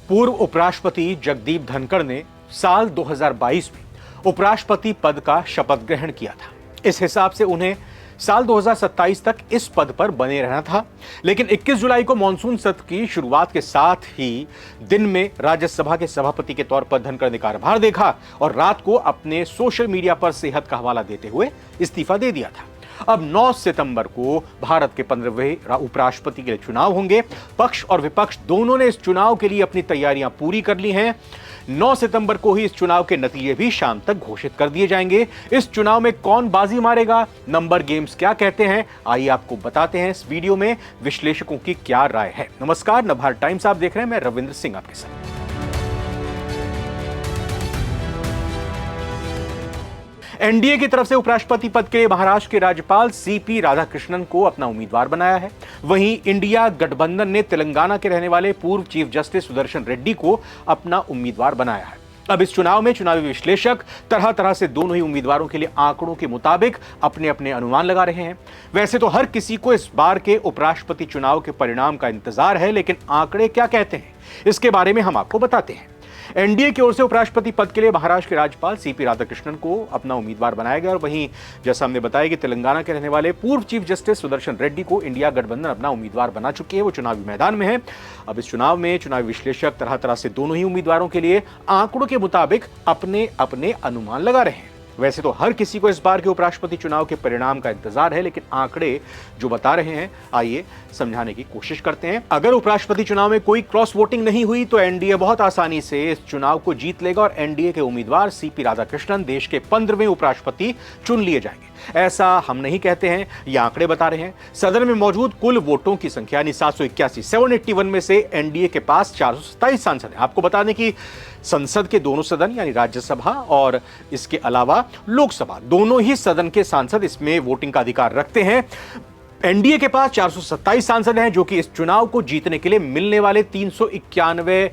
पूर्व उपराष्ट्रपति जगदीप धनखड़ ने साल 2022 में उपराष्ट्रपति पद का शपथ ग्रहण किया था। इस हिसाब से उन्हें साल 2027 तक इस पद पर बने रहना था, लेकिन 21 जुलाई को मॉनसून सत्र की शुरुआत के साथ ही दिन में राज्यसभा के सभापति के तौर पर धनखड़ ने कार्यभार देखा और रात को अपने सोशल मीडिया पर सेहत का हवाला देते हुए इस्तीफा दे दिया था। अब 9 सितंबर को भारत के 15वें उपराष्ट्रपति के लिए चुनाव होंगे। पक्ष और विपक्ष दोनों ने इस चुनाव के लिए अपनी तैयारियां पूरी कर ली हैं। 9 सितंबर को ही इस चुनाव के नतीजे भी शाम तक घोषित कर दिए जाएंगे। इस चुनाव में कौन बाजी मारेगा, नंबर गेम्स क्या कहते हैं, आइए आपको बताते हैं इस वीडियो में विश्लेषकों की क्या राय है। नमस्कार, नवभारत टाइम्स आप देख रहे हैं, मैं रविंद्र सिंह आपके साथ। एनडीए की तरफ से उपराष्ट्रपति पद के लिए महाराष्ट्र के राज्यपाल सीपी राधाकृष्णन को अपना उम्मीदवार बनाया है। वहीं इंडिया गठबंधन ने तेलंगाना के रहने वाले पूर्व चीफ जस्टिस सुदर्शन रेड्डी को अपना उम्मीदवार बनाया है। अब इस चुनाव में चुनावी विश्लेषक तरह तरह से दोनों ही उम्मीदवारों के लिए आंकड़ों के मुताबिक अपने अपने अनुमान लगा रहे हैं। वैसे तो हर किसी को इस बार के उपराष्ट्रपति चुनाव के परिणाम का इंतजार है, लेकिन आंकड़े क्या कहते हैं इसके बारे में हम आपको बताते हैं। एनडीए की ओर से उपराष्ट्रपति पद के लिए महाराष्ट्र के राज्यपाल सीपी राधाकृष्णन को अपना उम्मीदवार बनाया गया और वहीं जैसा हमने बताया कि तेलंगाना के रहने वाले पूर्व चीफ जस्टिस सुदर्शन रेड्डी को इंडिया गठबंधन अपना उम्मीदवार बना चुकी है। वो चुनावी मैदान में है। अब इस चुनाव में चुनावी विश्लेषक तरह तरह से दोनों ही उम्मीदवारों के लिए आंकड़ों के मुताबिक अपने अपने अनुमान लगा रहे हैं। वैसे तो हर किसी को इस बार के उपराष्ट्रपति चुनाव के परिणाम का इंतजार है, लेकिन आंकड़े जो बता रहे हैं आइए समझाने की कोशिश करते हैं। अगर उपराष्ट्रपति चुनाव में कोई क्रॉस वोटिंग नहीं हुई तो एनडीए बहुत आसानी से इस चुनाव को जीत लेगा और एनडीए के उम्मीदवार सीपी राधाकृष्णन देश के 15वें उपराष्ट्रपति चुन लिए जाएंगे। ऐसा हम नहीं कहते हैं, ये आंकड़े बता रहे हैं। सदन में मौजूद कुल वोटों की संख्या यानी 781 में से एनडीए के पास 427 सांसद हैं। आपको बता दें कि संसद के दोनों सदन यानी राज्यसभा और इसके अलावा लोकसभा दोनों ही सदन के सांसद इसमें वोटिंग का अधिकार रखते हैं। एनडीए के पास 427 सांसद हैं, जो कि इस चुनाव को जीतने के लिए मिलने वाले 391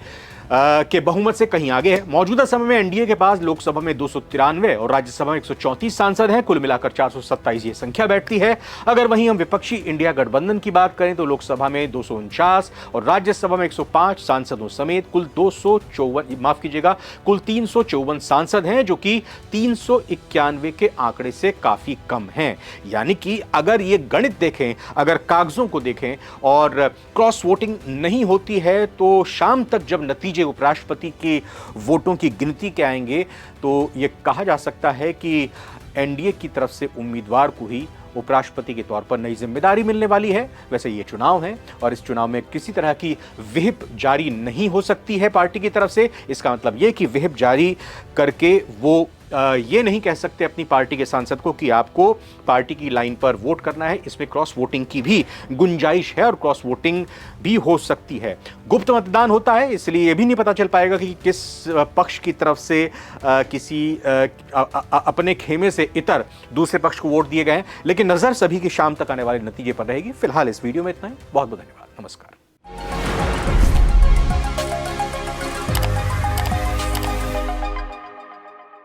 के बहुमत से कहीं आगे है। मौजूदा समय में एनडीए के पास लोकसभा में 293 और राज्यसभा में 134 सांसद हैं। कुल मिलाकर 427 ये संख्या बैठती है। अगर वहीं हम विपक्षी इंडिया गठबंधन की बात करें तो लोकसभा में 249 और राज्यसभा में 105 सांसदों समेत कुल 354 सांसद हैं, जो कि 391 के आंकड़े से काफी कम हैं। यानी कि अगर ये गणित देखें, अगर कागजों को देखें और क्रॉस वोटिंग नहीं होती है तो शाम तक जब नतीजे उपराष्ट्रपति के वोटों की गिनती के आएंगे तो यह कहा जा सकता है कि एनडीए की तरफ से उम्मीदवार को ही उपराष्ट्रपति के तौर पर नई जिम्मेदारी मिलने वाली है। वैसे ये चुनाव है और इस चुनाव में किसी तरह की व्हिप जारी नहीं हो सकती है पार्टी की तरफ से। इसका मतलब ये कि व्हिप जारी करके वो ये नहीं कह सकते अपनी पार्टी के सांसद को कि आपको पार्टी की लाइन पर वोट करना है। इसमें क्रॉस वोटिंग की भी गुंजाइश है और क्रॉस वोटिंग भी हो सकती है। गुप्त मतदान होता है, इसलिए ये भी नहीं पता चल पाएगा कि किस पक्ष की तरफ से किसी अपने खेमे से इतर दूसरे पक्ष को वोट दिए गए हैं। लेकिन नजर सभी की शाम तक आने वाले नतीजे पर रहेगी। फिलहाल इस वीडियो में इतना ही। बहुत बहुत धन्यवाद। नमस्कार।